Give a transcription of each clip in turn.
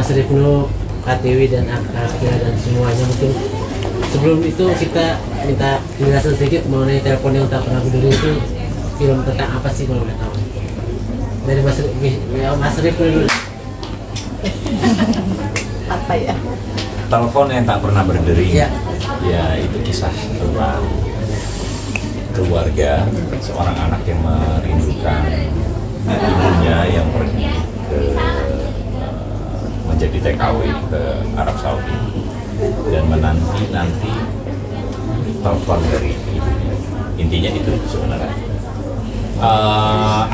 Mas Rifnu, KTW dan Akira dan semuanya. Mungkin sebelum itu kita minta penjelasan sedikit mengenai Telepon yang Tak Pernah Berdiri itu film tentang apa sih kalau nggak tahu? Dari Mas Rifnu dulu. Apa ya? Telepon yang Tak Pernah Berderi. Ya. Ya, itu kisah tentang keluarga seorang anak yang merindukan ibunya yang pergi ke menjadi TKW ke Arab Saudi dan menanti telepon dari ibunya. Intinya itu sebenarnya.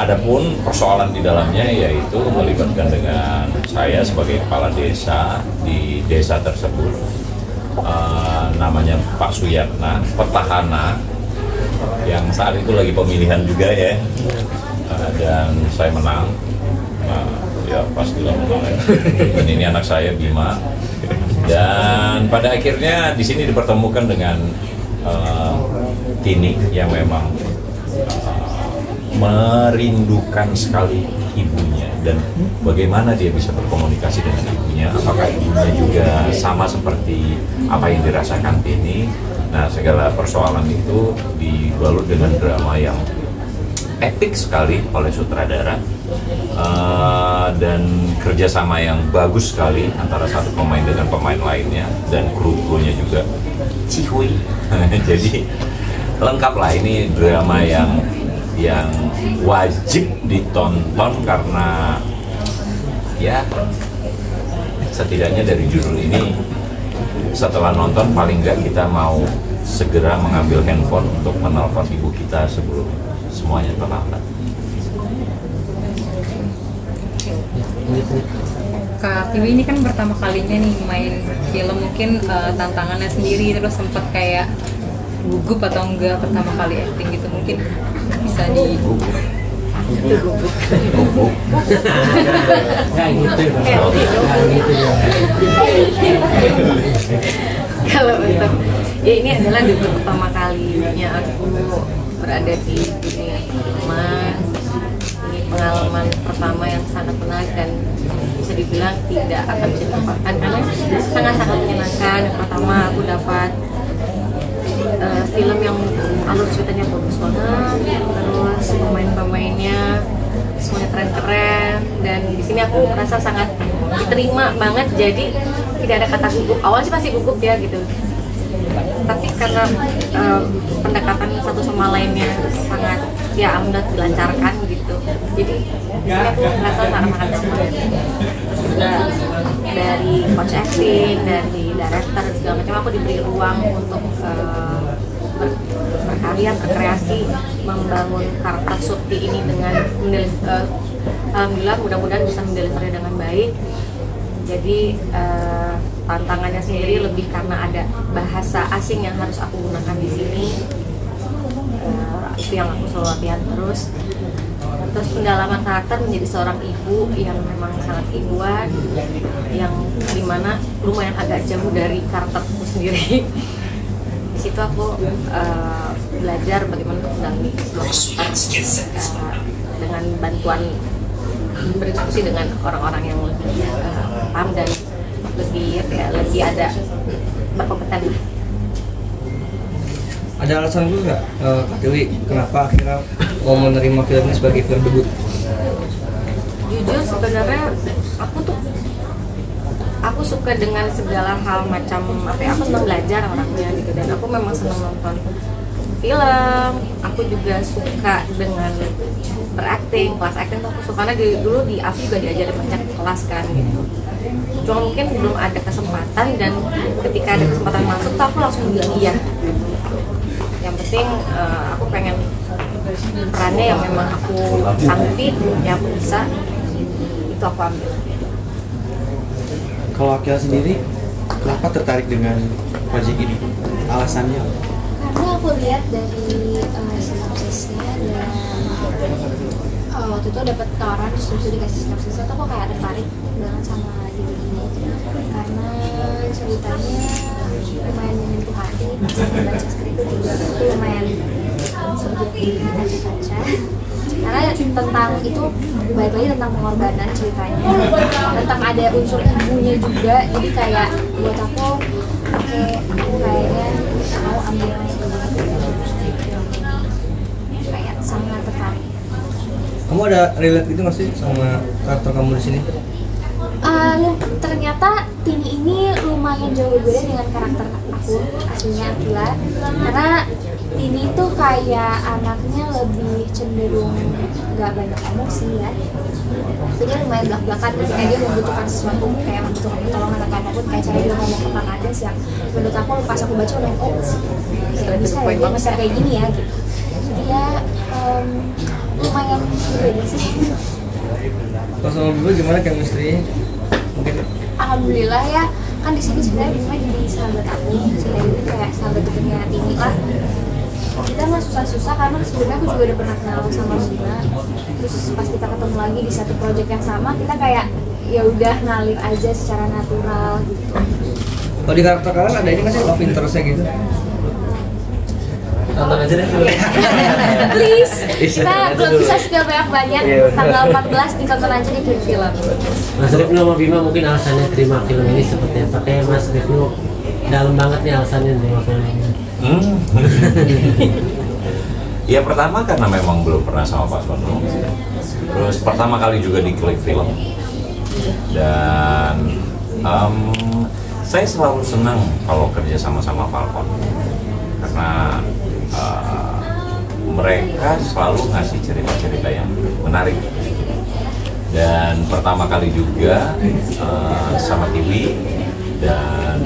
Adapun persoalan di dalamnya yaitu melibatkan dengan saya sebagai kepala desa di desa tersebut, namanya Pak Suyatna, petahana yang saat itu lagi pemilihan juga ya, dan saya menang. Ya pastilah menang ya. Dan ini anak saya Bima, dan pada akhirnya di sini dipertemukan dengan Tini yang memang merindukan sekali ibunya dan bagaimana dia bisa berkomunikasi dengan ibunya, apakah ibunya juga sama seperti apa yang dirasakan Tini. Nah, segala persoalan itu dibalut dengan drama yang epik sekali oleh sutradara, dan kerjasama yang bagus sekali antara satu pemain dengan pemain lainnya, dan kru-krunya juga cihuy. Jadi lengkap lah, ini drama yang wajib ditonton karena ya setidaknya dari judul ini setelah nonton paling nggak kita mau segera mengambil handphone untuk menelpon ibu kita sebelum semuanya terlambat. Kak Tiwi ini kan pertama kalinya nih main film, mungkin tantangannya sendiri, terus sempet kayak gugup atau enggak pertama kali acting gitu, mungkin bisa di Gugup. kalau untuk ya ini adalah debut pertama kalinya aku berada di dunia perfilman. Ini pengalaman pertama yang sangat menarik dan bisa dibilang tidak akan bisa dilupakan karena sangat-sangat menyenangkan. Yang pertama aku dapat film yang alur ceritanya bagus banget, terus pemain-pemainnya semuanya keren-keren, dan di sini aku merasa sangat diterima banget. Jadi tidak ada kata gugup. Awalnya sih masih gugup ya gitu, tapi karena pendekatan satu sama lainnya sangat ya alhamdulillah dilancarkan gitu. Jadi di sini aku merasa sangat-sangat semangat. Juga dari coach acting, dari director dan segala macam, aku diberi ruang untuk berkarya, berkreasi, membangun karakter Surti ini dengan alhamdulillah mudah-mudahan bisa mendelivernya dengan baik. Jadi tantangannya sendiri lebih karena ada bahasa asing yang harus aku gunakan di sini. Itu yang aku selalu latihan terus. Terus pendalaman karakter menjadi seorang ibu yang memang sangat ibuan, yang dimana lumayan agak jauh dari karakterku sendiri. Di situ aku belajar bagaimana mendalami dengan bantuan berdiskusi dengan orang-orang yang lebih paham dan lebih ada berkompeten. Ada alasan dulu nggak, Kak Dewi, kenapa akhirnya mau menerima film ini sebagai film debut? Jujur sebenarnya aku suka dengan segala hal macam apa ya, aku senang belajar orangnya gitu, dan aku memang senang nonton film. Aku juga suka dengan berakting, kelas acting tuh aku suka, karena dulu di AFI juga diajarin banyak kelas kan gitu. Cuma mungkin belum ada kesempatan, dan ketika ada kesempatan masuk tuh aku langsung bilang iya. Yang penting aku pengen perannya yang memang aku sanggupi, yang aku bisa, itu aku ambil. Kalau Akila sendiri, kenapa tertarik dengan proyek ini? Alasannya? Karena aku lihat dari sinopsisnya, dan waktu itu dapat tawaran terus dikasih sinopsisnya, tuh aku kayak tertarik banget sama ide ini karena ceritanya lumayan menyentuh hati. Pas baca skrip juga itu lumayan sempat dibaca-baca, karena karena tentang itu balik lagi tentang pengorbanan ceritanya, tentang ada unsur ibunya juga, jadi kayak buat aku oke, aku kayaknya mau ambil kayak sangat tertarik. Kamu ada relate gitu nggak sih sama karakter kamu di sini? Ternyata Tini ini lumayan jauh berbeda dengan karakter aku aslinya Akila, karena Tini tuh kayak anaknya lebih cenderung nggak banyak emosi ya, jadi lumayan belak-belakan ketika dia membutuhkan sesuatu, kayak membutuhkan pertolongan atau apapun, kayak cara dia ngomong ke Kang Ades yang menurut aku pas aku baca udah kayak bisa kayak gini ya gitu. Dia lumayan berbeda sih. Pas sama Bima gimana chemistry? Mungkin Alhamdulillah ya, kan di sini sebenarnya Bima jadi sahabat aku, sebenarnya kayak sahabat dekatnya Tini lah. Kita nggak susah-susah karena sebenarnya aku juga udah pernah kenal sama Bima. Terus pas kita ketemu lagi di satu project yang sama, kita kayak ya udah ngalir aja secara natural gitu. kalau di karakter kalian ada ini nggak sih love interest-nya gitu? Nonton aja deh. Please, kita belum bisa spill banyak-banyak. Tanggal 14 ditonton aja di Klik Film. Mas Rifnu sama Bima mungkin alasannya terima film ini seperti apa? Kayak Mas Rifnu dalam banget nih alasannya terima film ini. Ya pertama karena memang belum pernah sama Pak Sono. Terus pertama kali juga di Klik Film. Dan saya selalu senang kalau kerja sama Falcon. Karena mereka selalu ngasih cerita-cerita yang menarik. Dan pertama kali juga sama Tiwi, dan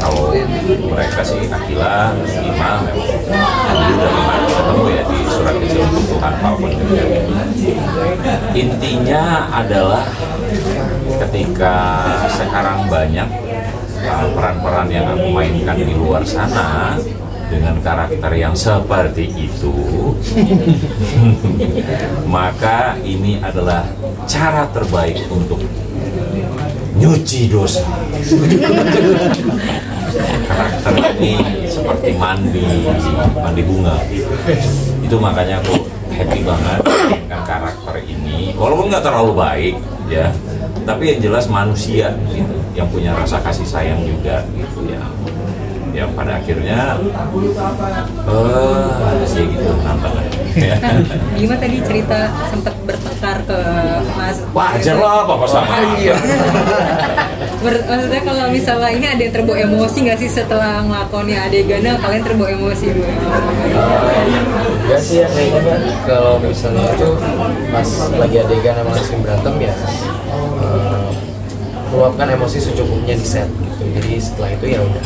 kalau mereka sih Akila, Bima memang udah pernah ketemu ya di Surat Kecil Untuk Tuhan Falcon juga. Intinya adalah ketika sekarang banyak peran-peran yang aku mainkan di luar sana dengan karakter yang seperti itu, maka ini adalah cara terbaik untuk nyuci dosa. Karakter ini seperti mandi bunga. Itu makanya aku happy banget dengan karakter ini, walaupun nggak terlalu baik ya, tapi yang jelas manusia gitu, yang punya rasa kasih sayang juga gitu ya. Ya pada akhirnya ya gitu nonton ya. Bima tadi cerita sempat bertengkar ke Mas. Wajar lah apa sama. Iya. Maksudnya kalau misalnya ini ada yang terbawa emosi nggak sih setelah ngelakonnya adegannya, kalian terbawa emosi dulu? Enggak sih ya, kayaknya kalau misalnya itu pas lagi adegan sama langsung berantem ya meluapkan emosi secukupnya di set gitu. Jadi setelah itu ya udah.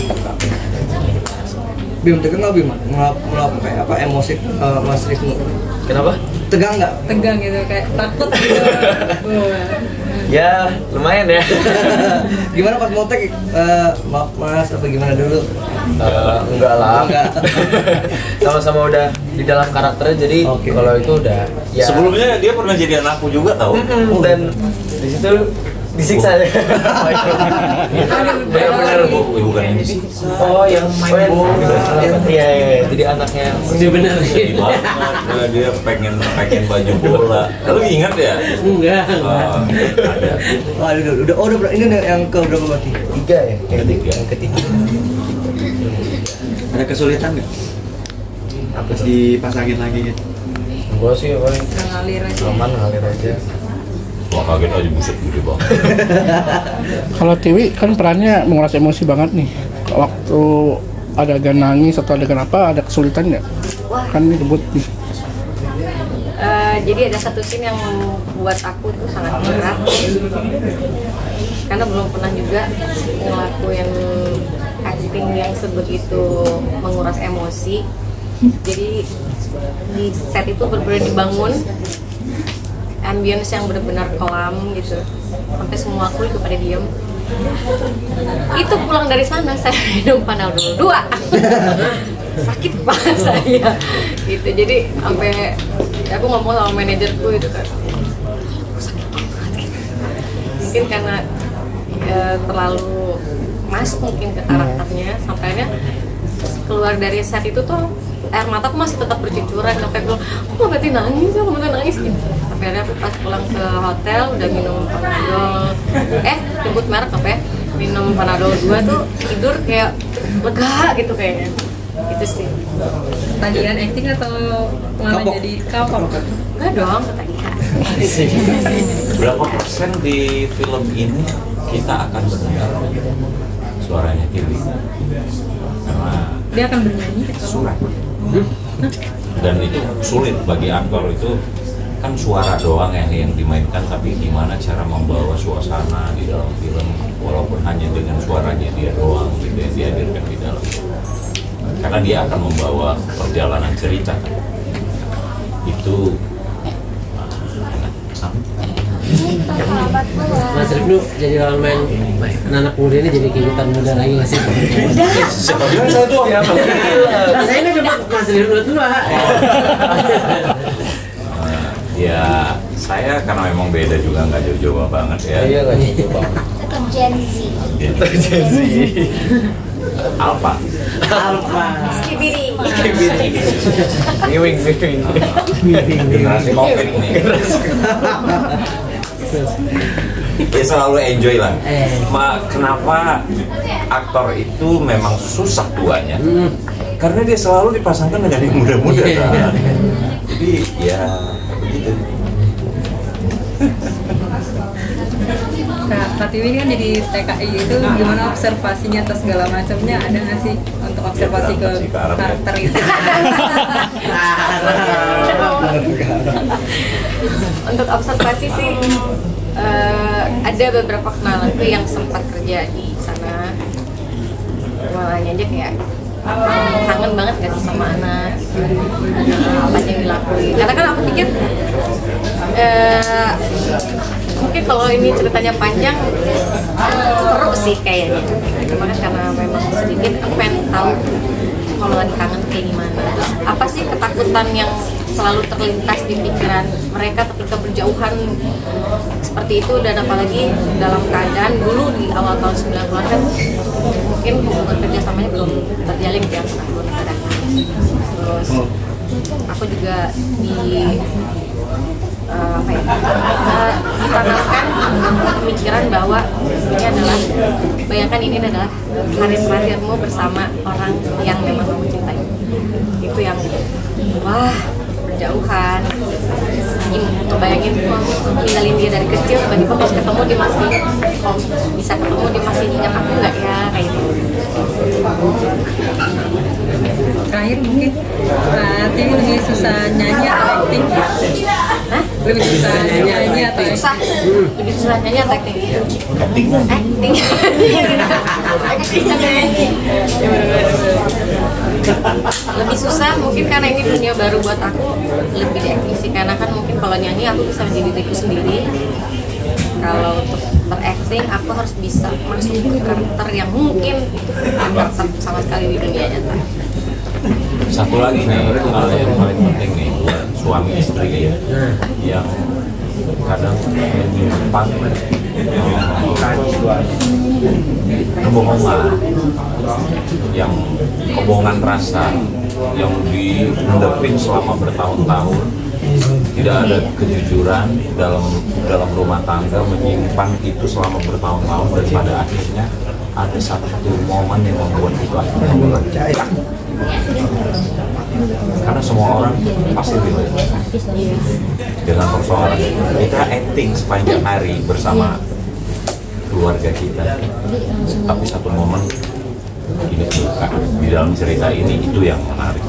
Bim, tegang nggak Bim? Ngelap kayak apa emosi Mas Rifnu? Kenapa? Tegang nggak? Tegang gitu, kayak takut gitu. Ya lumayan ya. Gimana pas mau tag? Maaf Mas, apa gimana dulu? Enggak lah. Enggak. Sama-sama udah di dalam karakternya, jadi kalau itu udah ya. Sebelumnya dia pernah jadi anakku juga tahu. Dan di situ disiksa ya. Benar-benar bukan ini sih. Oh yang main iya, jadi anaknya. Ini benar sih. Nah, dia pengen baju bola. Lu ingat ya? Enggak. Ada. Wah, udah ini yang ke berapa berarti? 3 ya? Yang ketiga. Ada kesulitan nggak? Apa dipasangin lagi gitu? Gua sih paling Ngalir aja. aman, ngalir aja. Wah kaget aja, buset gede banget. Kalau Tiwi kan perannya menguras emosi banget nih. Waktu adegan nangis atau adegan apa, ada kesulitan nggak? Kan ini debut nih. Jadi ada satu scene yang buat aku tuh sangat berat karena belum pernah juga ngelakuin acting yang sebegitu menguras emosi. Jadi di set itu benar-benar dibangun ambience yang benar-benar kelam gitu, sampai semua kru itu pada diem. Itu pulang dari sana saya minum Panadol 2 sakit banget saya gitu. Jadi sampai aku ngomong sama manajerku itu kan, aku sakit banget gitu. Mungkin karena terlalu masuk mungkin ke karakternya, sampainya keluar dari set itu tuh air mataku masih tetap bercucuran sampai bilang aku nggak berhenti nangis, aku nggak nangis gitu. Sampai akhirnya aku pas pulang ke hotel udah minum Panadol, sebut merek apa ya, minum Panadol 2 tuh tidur kayak lega gitu kayaknya. Itu sih. Ketagihan acting atau malah Kapok. jadi kapok? Enggak dong, ketagihan. Berapa persen di film ini kita akan mendengar suaranya Tiwi? Karena Dia akan bernyanyi surat. Dan itu sulit bagi aktor, itu kan suara doang yang dimainkan, tapi gimana cara membawa suasana di dalam film walaupun hanya dengan suaranya dia doang gitu yang dihadirkan di dalam film. Karena dia akan membawa perjalanan cerita itu. Mas Ribnu jadi orang main anak muda ini jadi kehidupan muda lagi Mas Ribnu. Siapa bilang saya tua ya? Nah, saya kan cuma Mas Ribnu tua. Ya saya karena memang beda juga, nggak jauh-jauh banget ya. Iya nggak jauh banget. Tetap Gen Z. Alpha. Skibidi. Miwing. Generasi COVID nih. Ya selalu enjoy lah. Kenapa aktor itu memang susah tuanya? Karena dia selalu dipasangkan dengan yang muda-muda kan. Jadi ya begitu. Kak Tiwi kan jadi TKI itu gimana observasinya atau segala macamnya, ada nggak sih untuk observasi ke karakter itu? Untuk observasi sih ada beberapa kenalanku yang sempat kerja di sana, malahnya aja kayak kangen banget gak sih sama anak apa yang dilakuin, karena kan aku pikir mungkin kalau ini ceritanya panjang seru sih kayaknya, cuma kan karena memang sedikit aku pengen tahu kalau lagi kangen kayak gimana, terus apa sih ketakutan yang selalu terlintas di pikiran mereka ketika berjauhan seperti itu, dan apalagi dalam keadaan dulu di awal tahun 90-an kan mungkin hubungan kerjasamanya belum terjalin ya sebelum keadaan. Terus aku juga ditanamkan pemikiran bahwa ini adalah, bayangkan ini adalah hari terakhirmu bersama orang yang memang kamu cintai. Itu yang wah, berjauhan. Bayangin tinggalin dia dari kecil, tiba-tiba pas ketemu dia masih bisa ketemu dia masih ingat aku nggak ya, kayak gitu. Terakhir mungkin Tiwi lebih susah nyanyi atau acting? Hah? Lebih susah nyanyi atau Susah, lebih susah nyanyi atau acting? Acting. Lebih susah mungkin karena ini dunia baru buat aku, lebih di acting sih, karena kan mungkin kalau nyanyi aku bisa menjadi diriku sendiri. Kalau untuk berakting aku harus bisa masuk ke karakter yang mungkin itu karakter sama sekali di dunia nyata. Satu lagi nih, hal yang paling penting nih buat suami istri ya, yang kadang menyimpan kebohongan, yang kebohongan rasa, yang dihadapin selama bertahun-tahun, tidak ada kejujuran dalam rumah tangga, menyimpan itu selama bertahun-tahun, dan pada akhirnya ada satu momen yang membuat itu akhirnya meledak. Karena semua orang pasti relate dengan persoalan kita acting sepanjang hari bersama keluarga kita, tapi satu momen ini bukan di dalam cerita ini, itu yang menarik.